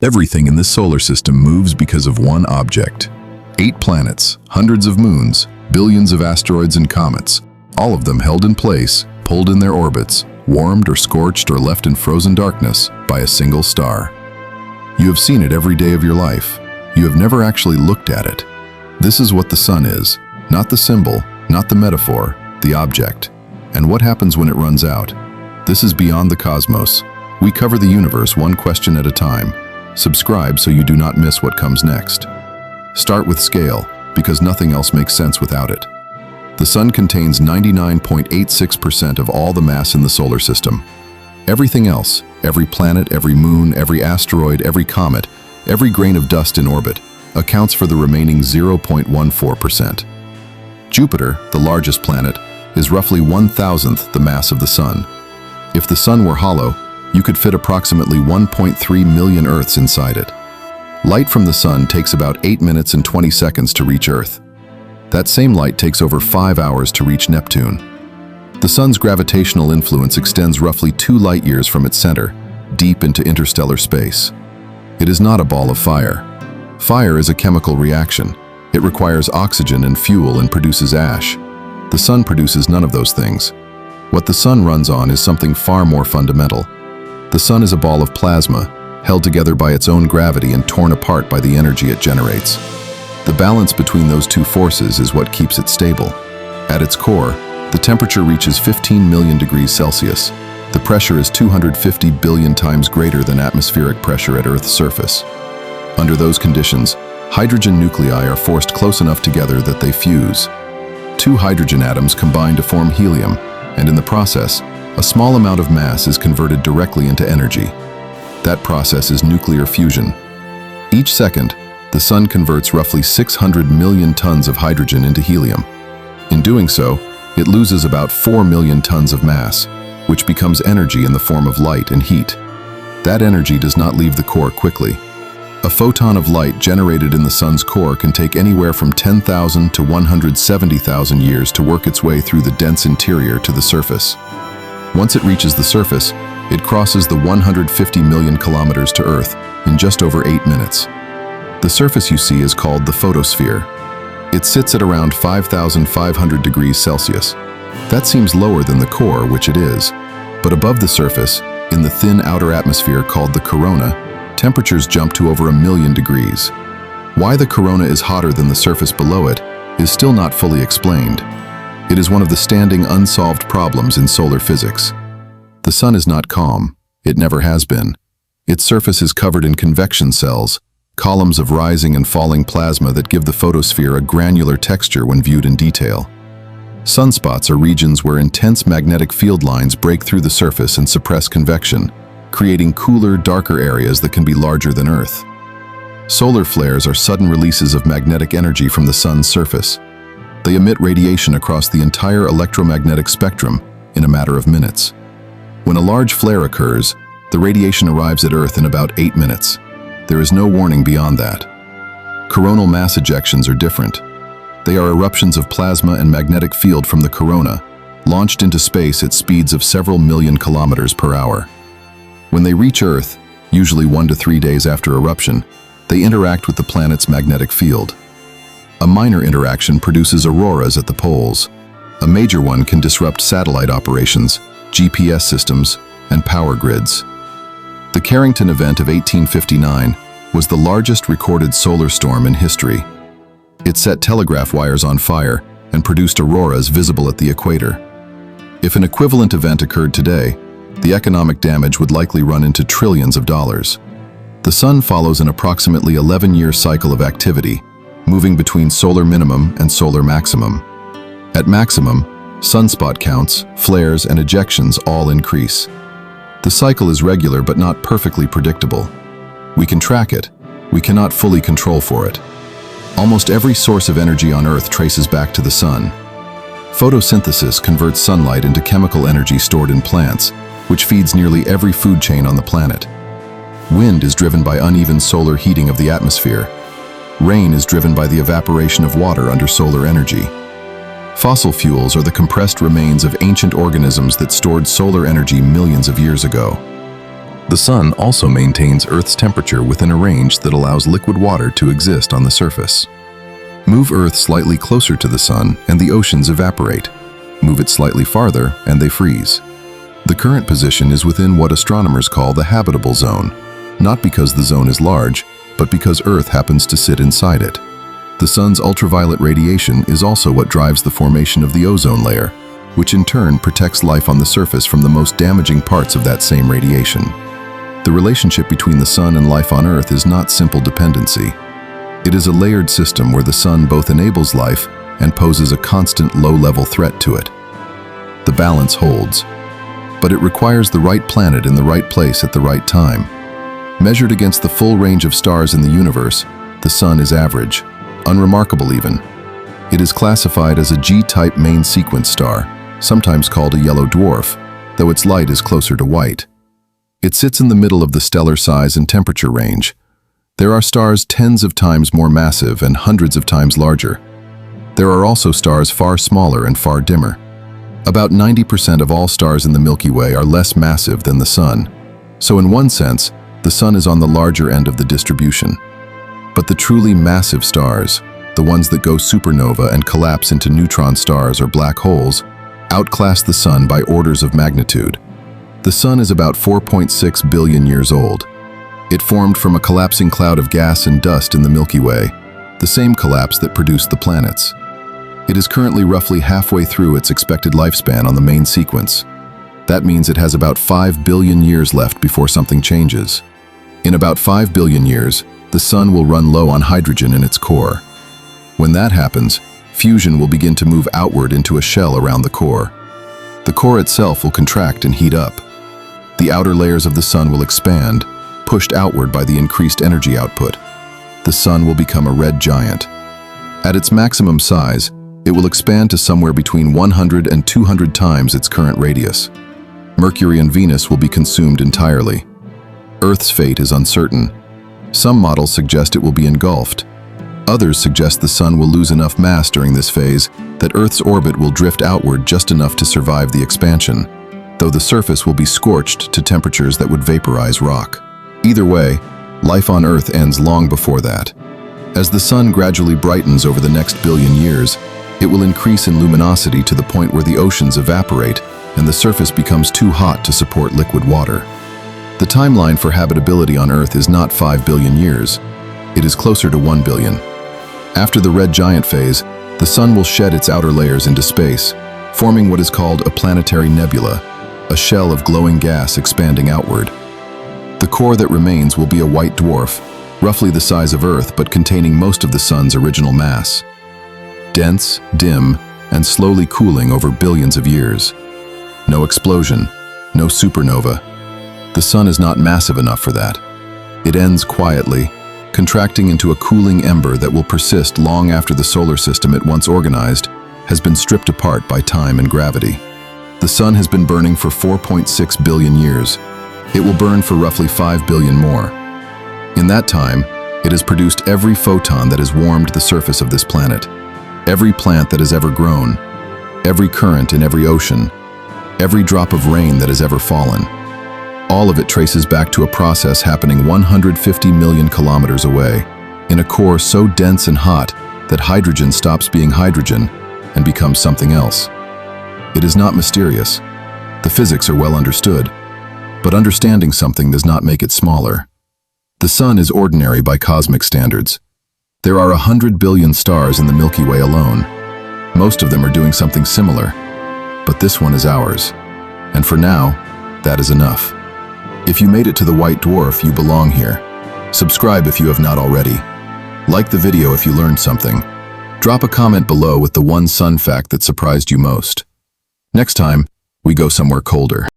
Everything in this solar system moves because of one object. 8 planets, hundreds of moons, billions of asteroids and comets, all of them held in place, pulled in their orbits, warmed or scorched or left in frozen darkness by a single star. You have seen it every day of your life. You have never actually looked at it. This is what the sun is, not the symbol, not the metaphor, the object. And what happens when it runs out? This is Beyond the Cosmos. We cover the universe one question at a time. Subscribe so you do not miss what comes next. Start with scale, because nothing else makes sense without it. The sun contains 99.86% of all the mass in the solar system. Everything else, every planet, every moon, every asteroid, every comet, every grain of dust in orbit, accounts for the remaining 0.14%. Jupiter, the largest planet, is roughly 1,000th the mass of the sun. If the sun were hollow, you could fit approximately 1.3 million Earths inside it. Light from the sun takes about 8 minutes and 20 seconds to reach Earth. That same light takes over 5 hours to reach Neptune. The sun's gravitational influence extends roughly 2 light years from its center, deep into interstellar space. It is not a ball of fire. Fire is a chemical reaction. It requires oxygen and fuel and produces ash. The sun produces none of those things. What the sun runs on is something far more fundamental. The sun is a ball of plasma, held together by its own gravity and torn apart by the energy it generates. The balance between those two forces is what keeps it stable. At its core, the temperature reaches 15 million degrees Celsius. The pressure is 250 billion times greater than atmospheric pressure at Earth's surface. Under those conditions, hydrogen nuclei are forced close enough together that they fuse. 2 hydrogen atoms combine to form helium, and in the process, a small amount of mass is converted directly into energy. That process is nuclear fusion. Each second, the sun converts roughly 600 million tons of hydrogen into helium. In doing so, it loses about 4 million tons of mass, which becomes energy in the form of light and heat. That energy does not leave the core quickly. A photon of light generated in the sun's core can take anywhere from 10,000 to 170,000 years to work its way through the dense interior to the surface. Once it reaches the surface, it crosses the 150 million kilometers to Earth in just over 8 minutes. The surface you see is called the photosphere. It sits at around 5,500 degrees Celsius. That seems lower than the core, which it is. But above the surface, in the thin outer atmosphere called the corona, temperatures jump to over 1,000,000 degrees. Why the corona is hotter than the surface below it is still not fully explained. It is one of the standing unsolved problems in solar physics. The sun is not calm. It never has been. Its surface is covered in convection cells, columns of rising and falling plasma that give the photosphere a granular texture when viewed in detail. Sunspots are regions where intense magnetic field lines break through the surface and suppress convection, creating cooler, darker areas that can be larger than Earth. Solar flares are sudden releases of magnetic energy from the sun's surface. They emit radiation across the entire electromagnetic spectrum in a matter of minutes. When a large flare occurs, the radiation arrives at Earth in about 8 minutes. There is no warning beyond that. Coronal mass ejections are different. They are eruptions of plasma and magnetic field from the corona, launched into space at speeds of several million kilometers per hour. When they reach Earth, usually 1 to 3 days after eruption, they interact with the planet's magnetic field. A minor interaction produces auroras at the poles. A major one can disrupt satellite operations, GPS systems, and power grids. The Carrington event of 1859 was the largest recorded solar storm in history. It set telegraph wires on fire and produced auroras visible at the equator. If an equivalent event occurred today, the economic damage would likely run into trillions of dollars. The sun follows an approximately 11-year cycle of activity, moving between solar minimum and solar maximum. At maximum, sunspot counts, flares, and ejections all increase. The cycle is regular but not perfectly predictable. We can track it. We cannot fully control for it. Almost every source of energy on Earth traces back to the sun. Photosynthesis converts sunlight into chemical energy stored in plants, which feeds nearly every food chain on the planet. Wind is driven by uneven solar heating of the atmosphere. Rain is driven by the evaporation of water under solar energy. Fossil fuels are the compressed remains of ancient organisms that stored solar energy millions of years ago. The sun also maintains Earth's temperature within a range that allows liquid water to exist on the surface. Move Earth slightly closer to the sun and the oceans evaporate. Move it slightly farther and they freeze. The current position is within what astronomers call the habitable zone, not because the zone is large, but because Earth happens to sit inside it. The sun's ultraviolet radiation is also what drives the formation of the ozone layer, which in turn protects life on the surface from the most damaging parts of that same radiation. The relationship between the sun and life on Earth is not simple dependency. It is a layered system where the sun both enables life and poses a constant low-level threat to it. The balance holds, but it requires the right planet in the right place at the right time. Measured against the full range of stars in the universe, the sun is average, unremarkable even. It is classified as a G-type main sequence star, sometimes called a yellow dwarf, though its light is closer to white. It sits in the middle of the stellar size and temperature range. There are stars tens of times more massive and hundreds of times larger. There are also stars far smaller and far dimmer. About 90% of all stars in the Milky Way are less massive than the sun. So in one sense, the sun is on the larger end of the distribution. But the truly massive stars, the ones that go supernova and collapse into neutron stars or black holes, outclass the sun by orders of magnitude. The sun is about 4.6 billion years old. It formed from a collapsing cloud of gas and dust in the Milky Way, the same collapse that produced the planets. It is currently roughly halfway through its expected lifespan on the main sequence. That means it has about 5 billion years left before something changes. In about 5 billion years, the sun will run low on hydrogen in its core. When that happens, fusion will begin to move outward into a shell around the core. The core itself will contract and heat up. The outer layers of the sun will expand, pushed outward by the increased energy output. The sun will become a red giant. At its maximum size, it will expand to somewhere between 100 and 200 times its current radius. Mercury and Venus will be consumed entirely. Earth's fate is uncertain. Some models suggest it will be engulfed. Others suggest the sun will lose enough mass during this phase that Earth's orbit will drift outward just enough to survive the expansion, though the surface will be scorched to temperatures that would vaporize rock. Either way, life on Earth ends long before that. As the sun gradually brightens over the next billion years, it will increase in luminosity to the point where the oceans evaporate and the surface becomes too hot to support liquid water. The timeline for habitability on Earth is not 5 billion years. It is closer to 1 billion. After the red giant phase, the sun will shed its outer layers into space, forming what is called a planetary nebula, a shell of glowing gas expanding outward. The core that remains will be a white dwarf, roughly the size of Earth but containing most of the sun's original mass. Dense, dim, and slowly cooling over billions of years. No explosion, no supernova. The sun is not massive enough for that. It ends quietly, contracting into a cooling ember that will persist long after the solar system it once organized has been stripped apart by time and gravity. The sun has been burning for 4.6 billion years. It will burn for roughly 5 billion more. In that time, it has produced every photon that has warmed the surface of this planet, every plant that has ever grown, every current in every ocean, every drop of rain that has ever fallen. All of it traces back to a process happening 150 million kilometers away, in a core so dense and hot that hydrogen stops being hydrogen and becomes something else. It is not mysterious. The physics are well understood, but understanding something does not make it smaller. The sun is ordinary by cosmic standards. There are 100 billion stars in the Milky Way alone. Most of them are doing something similar, but this one is ours. And for now, that is enough. If you made it to the white dwarf, you belong here. Subscribe if you have not already. Like the video if you learned something. Drop a comment below with the one sun fact that surprised you most. Next time, we go somewhere colder.